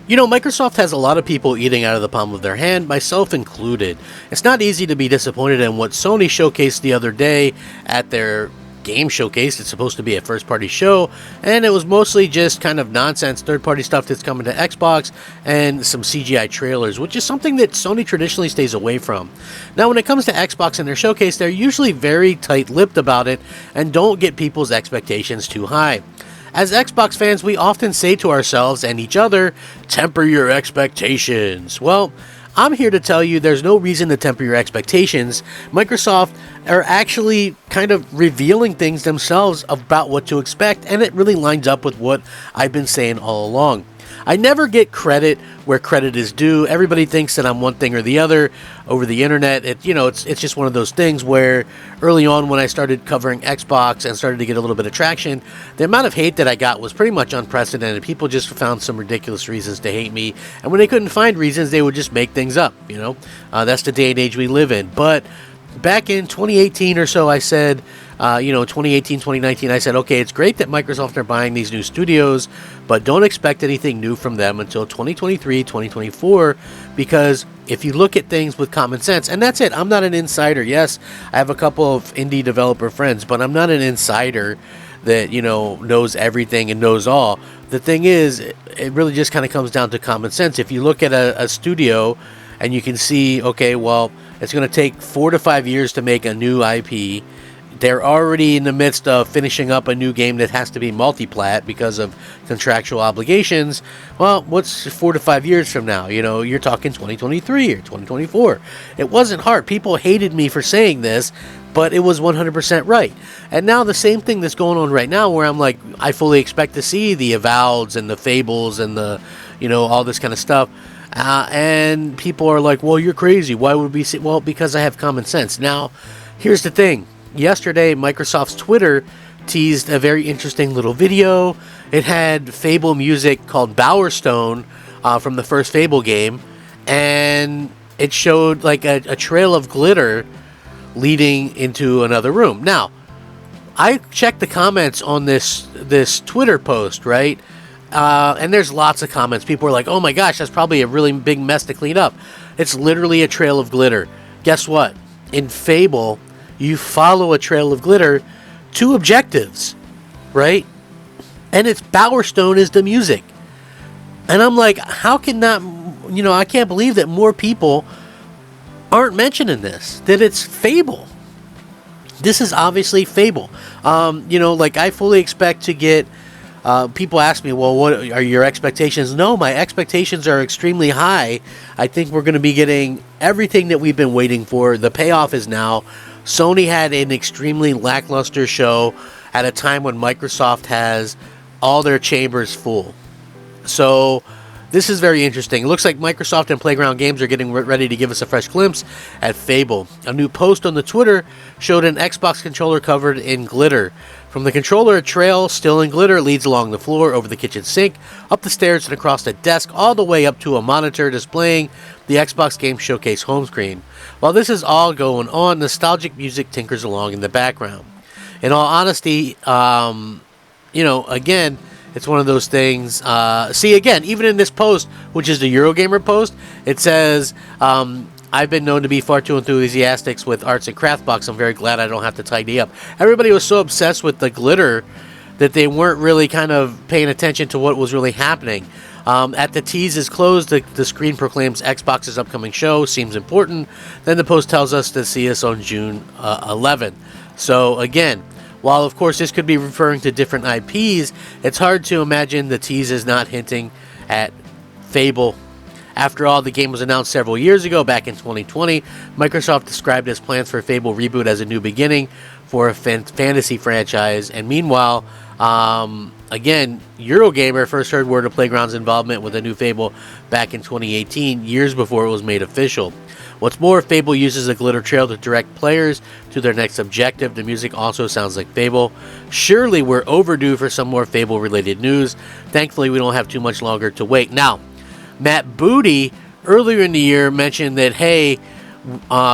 You know, Microsoft has a lot of people eating out of the palm of their hand, myself included. It's not easy to be disappointed in what Sony showcased the other day at their game showcase. It's supposed to be a first-party show, and it was mostly just kind of nonsense third-party stuff that's coming to Xbox and some CGI trailers, which is something that Sony traditionally stays away from. Now, when it comes to Xbox and their showcase, they're usually very tight-lipped about it and don't get people's expectations too high. As Xbox fans, we often say to ourselves and each other, temper your expectations. Well, I'm here to tell you there's no reason to temper your expectations. Microsoft are actually kind of revealing things themselves about what to expect, and it really lines up with what I've been saying all along. I never get credit where credit is due. Everybody thinks that I'm one thing or the other over the internet. It's just one of those things where early on when I started covering Xbox and started to get a little bit of traction, the amount of hate that I got was pretty much unprecedented. People just found some ridiculous reasons to hate me, and when they couldn't find reasons, they would just make things up. That's the day and age we live in. But back in 2018 or so, I said, 2018, 2019, I said, okay, it's great that Microsoft are buying these new studios, but don't expect anything new from them until 2023, 2024, because if you look at things with common sense, and that's it, I'm not an insider. Yes, I have a couple of indie developer friends, but I'm not an insider that, knows everything and knows all. The thing is, it really just kind of comes down to common sense. If you look at a studio and you can see, okay, well, it's going to take 4 to 5 years to make a new IP. They're already in the midst of finishing up a new game that has to be multi-plat because of contractual obligations. Well, what's 4 to 5 years from now? You're talking 2023 or 2024. It wasn't hard. People hated me for saying this, but it was 100% right. And now the same thing that's going on right now where I'm like, I fully expect to see the Avoweds and the Fables and the, all this kind of stuff. And people are like, well, you're crazy. Why would we say? Well, because I have common sense. Now, here's the thing. Yesterday, Microsoft's Twitter teased a very interesting little video. It had Fable music called Bowerstone from the first Fable game, and it showed like a trail of glitter leading into another room. Now, I checked the comments on this Twitter post, right? And there's lots of comments. People are like, oh my gosh, that's probably a really big mess to clean up. It's literally a trail of glitter. Guess what? In Fable, you follow a trail of glitter to objectives, right? And it's Bowerstone is the music. And I'm like, how can that, I can't believe that more people aren't mentioning this, that it's Fable. This is obviously Fable. I fully expect to get, people ask me, well, what are your expectations? No, my expectations are extremely high. I think we're going to be getting everything that we've been waiting for. The payoff is now. Sony had an extremely lackluster show at a time when Microsoft has all their chambers full. So this is very interesting. It looks like Microsoft and Playground Games are getting ready to give us a fresh glimpse at Fable. A new post on the Twitter showed an Xbox controller covered in glitter. From the controller, a trail still in glitter leads along the floor, over the kitchen sink, up the stairs and across the desk, all the way up to a monitor displaying the Xbox Game Showcase home screen. While this is all going on, nostalgic music tinkers along in the background. In all honesty, again, it's one of those things. Even in this post, which is the Eurogamer post, it says, I've been known to be far too enthusiastic with arts and craft box. I'm very glad I don't have to tidy up. Everybody was so obsessed with the glitter that they weren't really kind of paying attention to what was really happening. At the tease is closed, the screen proclaims Xbox's upcoming show seems important. Then the post tells us to see us on June 11th. So again, while of course this could be referring to different IPs, it's hard to imagine the tease is not hinting at Fable. After all, the game was announced several years ago, back in 2020. Microsoft described its plans for Fable reboot as a new beginning for a fantasy franchise. And meanwhile, again, Eurogamer first heard word of Playground's involvement with a new Fable back in 2018, years before it was made official. What's more, Fable uses a glitter trail to direct players to their next objective. The music also sounds like Fable. Surely we're overdue for some more Fable-related news. Thankfully, we don't have too much longer to wait. Now, Matt Booty, earlier in the year, mentioned that, hey,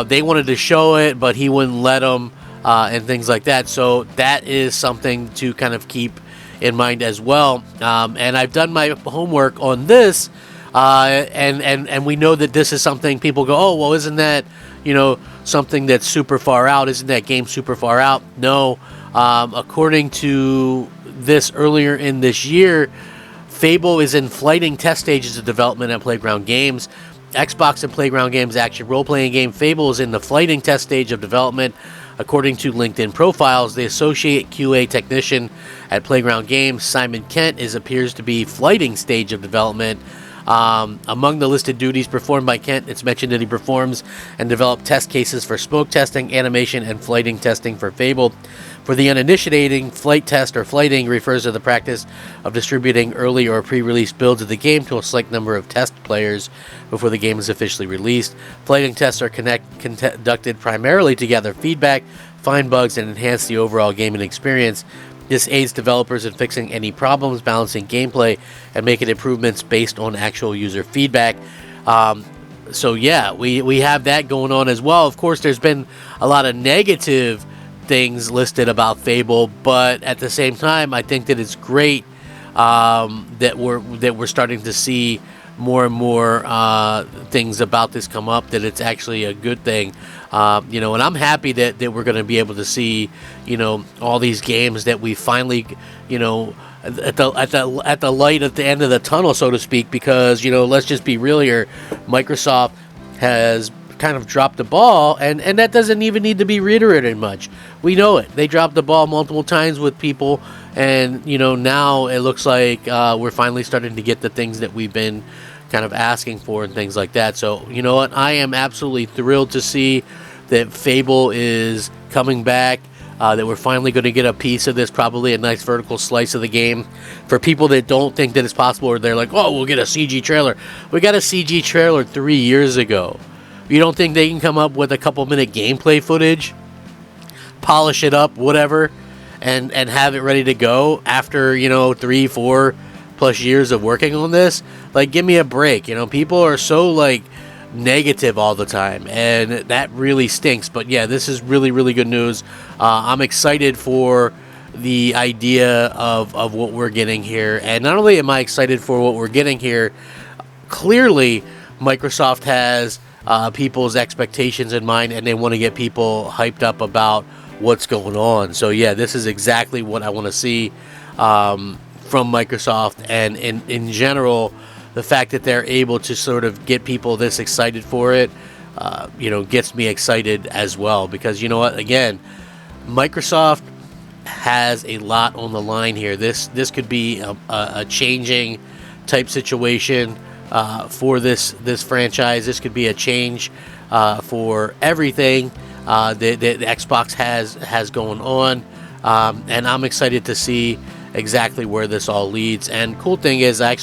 they wanted to show it, but he wouldn't let them, and things like that. So that is something to kind of keep in mind as well. And I've done my homework on this. And we know that this is something people go, oh, well, isn't that, something that's super far out? Isn't that game super far out? No. According to this earlier in this year, Fable is in flighting test stages of development at Playground Games. Xbox and Playground Games action role-playing game Fable is in the flighting test stage of development. According to LinkedIn profiles, the associate QA technician at Playground Games, Simon Kent, appears to be flighting stage of development. Among the listed duties performed by Kent, it's mentioned that he performs and develops test cases for smoke testing, animation, and flighting testing for Fable. For the uninitiated, flight test or flighting refers to the practice of distributing early or pre-release builds of the game to a select number of test players before the game is officially released. Flighting tests are conducted primarily to gather feedback, find bugs, and enhance the overall gaming experience. This aids developers in fixing any problems, balancing gameplay, and making improvements based on actual user feedback. So yeah, we have that going on as well. Of course, there's been a lot of negative things listed about Fable, but at the same time, I think that it's great that we're starting to see more and more things about this come up, that it's actually a good thing, and I'm happy that we're going to be able to see, all these games that we finally, at the light at the end of the tunnel, so to speak, because, let's just be real here, Microsoft has kind of dropped the ball, and that doesn't even need to be reiterated much. We know it. They dropped the ball multiple times with people, and now it looks like we're finally starting to get the things that we've been kind of asking for and things like that. So you know what, I am absolutely thrilled to see that Fable is coming back, that we're finally going to get a piece of this, probably a nice vertical slice of the game. For people that don't think that it's possible, or they're like, oh, we'll get a CG trailer. We got a CG trailer 3 years ago. You don't think they can come up with a couple minute gameplay footage, polish it up, whatever, and have it ready to go after 3-4 plus years of working on this? Like, give me a break. People are so negative all the time, and that really stinks. But yeah, this is really, really good news. I'm excited for the idea of what we're getting here, and not only am I excited for what we're getting here, clearly Microsoft has people's expectations in mind, and they want to get people hyped up about what's going on. So yeah, this is exactly what I want to see from Microsoft, and in general, the fact that they're able to sort of get people this excited for it, gets me excited as well, because you know what, again, Microsoft has a lot on the line here. This could be a changing type situation for this franchise. This could be a change for everything that Xbox has going on, and I'm excited to see exactly where this all leads. And cool thing is, I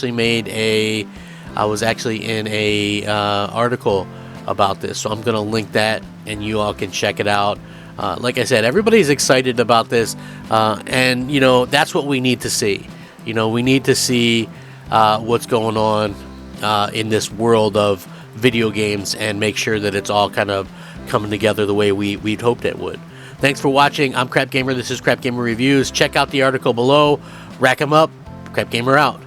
was actually in a article about this, so I'm gonna link that, and you all can check it out. Like I said, everybody's excited about this, and that's what we need to see. We need to see what's going on in this world of video games, and make sure that it's all kind of coming together the way we'd hoped it would. Thanks for watching. I'm Crap Gamer. This is Crap Gamer Reviews. Check out the article below. Rack 'em up. Crap Gamer out.